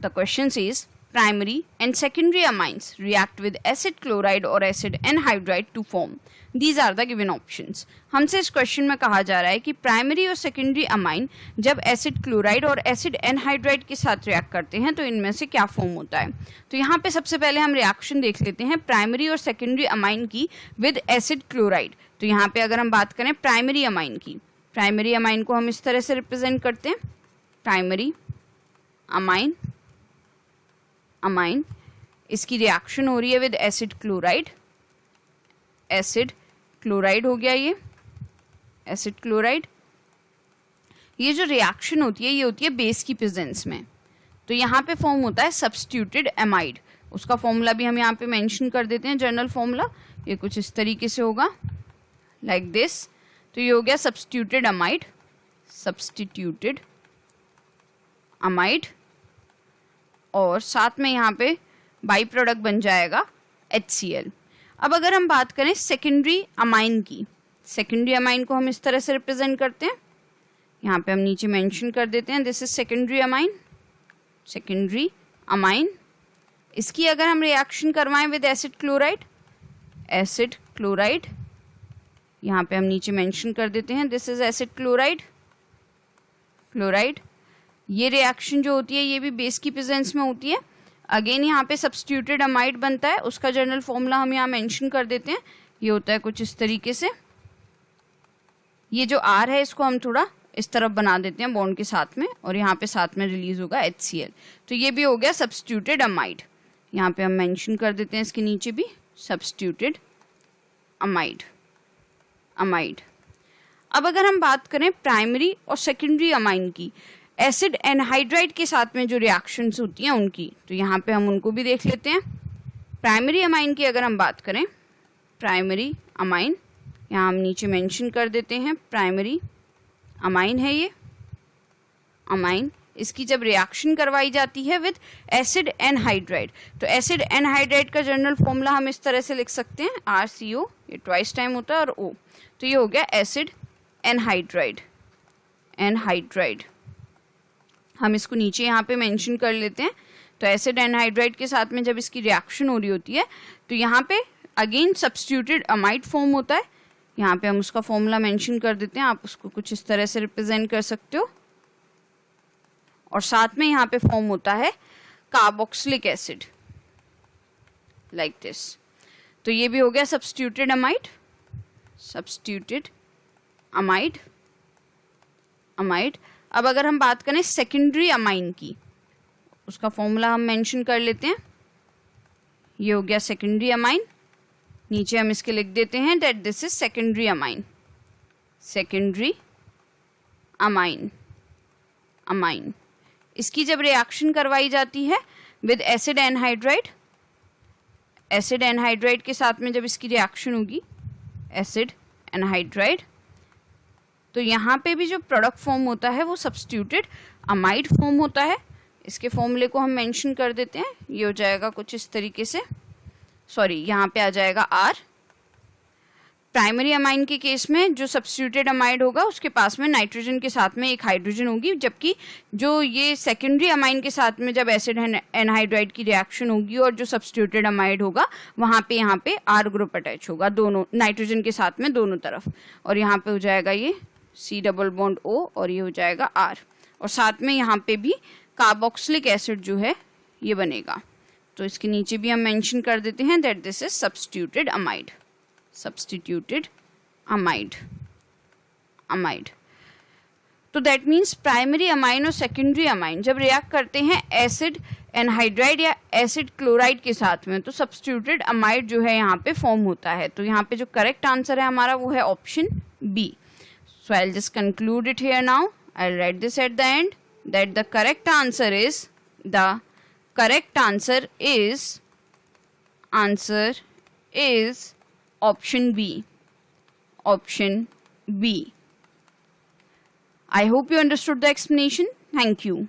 The question says primary and secondary amines react with acid chloride or acid anhydride to form. These are the given options. हमसे इस question में कहा जा रहा है कि प्राइमरी और सेकेंडरी अमाइन जब एसिड क्लोराइड और एसिड एनहाइड्राइड के साथ रिएक्ट करते हैं तो इनमें से क्या फॉर्म होता है. तो यहाँ पे सबसे पहले हम रिएक्शन देख लेते हैं प्राइमरी और सेकेंडरी अमाइन की विद एसिड क्लोराइड. तो यहाँ पे अगर हम बात करें प्राइमरी अमाइन की, प्राइमरी अमाइन को हम इस तरह से रिप्रेजेंट करते हैं. प्राइमरी अमाइन, अमाइन इसकी रिएक्शन हो रही है with acid chloride. Acid chloride हो गया, ये एसिड क्लोराइड. ये जो रिएक्शन होती है ये होती है बेस की प्रेजेंस में. तो यहाँ पे फॉर्म होता है सब्स्टिट्यूटेड एमाइड. उसका फॉर्मूला भी हम यहाँ पे मेंशन कर देते हैं, जर्नल फॉर्मूला. ये कुछ इस तरीके से होगा, लाइक दिस. तो ये हो गया सब्स्टिट्यूटेड अमाइड, सब्स्टिट्यूटेड अमाइड. और साथ में यहाँ पे बाई प्रोडक्ट बन जाएगा HCl. अब अगर हम बात करें सेकेंडरी अमाइन की, सेकेंडरी अमाइन को हम इस तरह से रिप्रेजेंट करते हैं. यहाँ पे हम नीचे मेंशन कर देते हैं this is secondary amine, secondary amine. इसकी अगर हम रिएक्शन करवाएं with acid chloride, acid chloride, यहाँ पे हम नीचे मेंशन कर देते हैं this is acid chloride, chloride. ये रिएक्शन जो होती है ये भी बेस की प्रेजेंस में होती है. अगेन यहाँ पे सब्स्टिट्यूटेड अमाइड बनता है. उसका जर्नल फॉर्मूला हम यहाँ मेंशन कर देते हैं. ये होता है कुछ इस तरीके से. ये जो R है इसको हम थोड़ा इस तरफ बना देते हैं बॉन्ड के साथ में, और यहाँ पे साथ में रिलीज होगा HCl. तो ये भी हो गया सब्स्टिट्यूटेड अमाइड. यहाँ पे हम मेंशन कर देते हैं इसके नीचे भी सब्स्टिट्यूटेड अमाइड, अमाइड. अब अगर हम बात करें प्राइमरी और सेकेंडरी अमाइन की, एसिड एनहाइड्राइड के साथ में जो रिएक्शंस होती हैं उनकी, तो यहाँ पे हम उनको भी देख लेते हैं. प्राइमरी अमाइन की अगर हम बात करें, प्राइमरी अमाइन यहाँ हम नीचे मेंशन कर देते हैं, प्राइमरी अमाइन है ये अमाइन. इसकी जब रिएक्शन करवाई जाती है विद एसिड एनहाइड्राइड, तो एसिड एनहाइड्राइड का जनरल फॉर्मूला हम इस तरह से लिख सकते हैं RCO, ये ट्वाइस टाइम होता है, और O. तो ये हो गया एसिड एनहाइड्राइड, एनहाइड्राइड. हम इसको नीचे यहाँ पे मेंशन कर लेते हैं. तो एसिड एनहाइड्राइड के साथ में जब इसकी रिएक्शन हो रही होती है तो यहाँ पे अगेन सब्स्टिट्यूटेड अमाइड फॉर्म होता है. यहाँ पे हम उसका फॉर्मूला मेंशन कर देते हैं. आप उसको कुछ इस तरह से रिप्रेजेंट कर सकते हो. और साथ में यहाँ पे फॉर्म होता है कार्बोक्सिलिक एसिड, लाइक दिस. तो ये भी हो गया substituted amide, substituted amide, amide. अब अगर हम बात करें सेकेंडरी अमाइन की, उसका फॉर्मूला हम मेंशन कर लेते हैं. ये हो गया सेकेंडरी अमाइन. नीचे हम इसके लिख देते हैं that this is secondary amine, secondary amine, amine. इसकी जब रिएक्शन करवाई जाती है with acid anhydride, acid anhydride के साथ में जब इसकी रिएक्शन होगी एसिड एनहाइड्राइड, तो यहाँ पे भी जो प्रोडक्ट फॉर्म होता है वो सब्स्टिट्यूटेड अमाइड फॉर्म होता है. इसके फॉर्मूले को हम मेंशन कर देते हैं. ये हो जाएगा कुछ इस तरीके से, सॉरी यहाँ पे आ जाएगा R. प्राइमरी अमाइन के केस में जो सब्स्टिट्यूटेड अमाइड होगा उसके पास में नाइट्रोजन के साथ में एक हाइड्रोजन होगी, जबकि जो ये सेकेंडरी अमाइन के साथ में जब एसिड एनहाइड्राइड की रिएक्शन होगी और जो सब्स्टिट्यूटेड अमाइड होगा वहाँ पे यहाँ पे R ग्रुप अटैच होगा दोनों नाइट्रोजन के साथ में दोनों तरफ. और यहाँ पे हो जाएगा ये C डबल बॉन्ड O और ये हो जाएगा R. और साथ में यहाँ पे भी कार्बोक्सिलिक एसिड जो है ये बनेगा. तो इसके नीचे भी हम मेंशन कर देते हैं that this is substituted amide, substituted amide, amide. तो दैट मीन्स प्राइमरी अमाइन और सेकेंडरी अमाइन जब रिएक्ट करते हैं एसिड एनहाइड्राइड या एसिड क्लोराइड के साथ में, तो सब्स्टिट्यूटेड अमाइड जो है यहाँ पे फॉर्म होता है. तो यहाँ पे जो करेक्ट आंसर है हमारा वो है option B. So I'll just conclude it here now. I'll write this at the end that the correct answer is option B. Option B. I hope you understood the explanation. Thank you.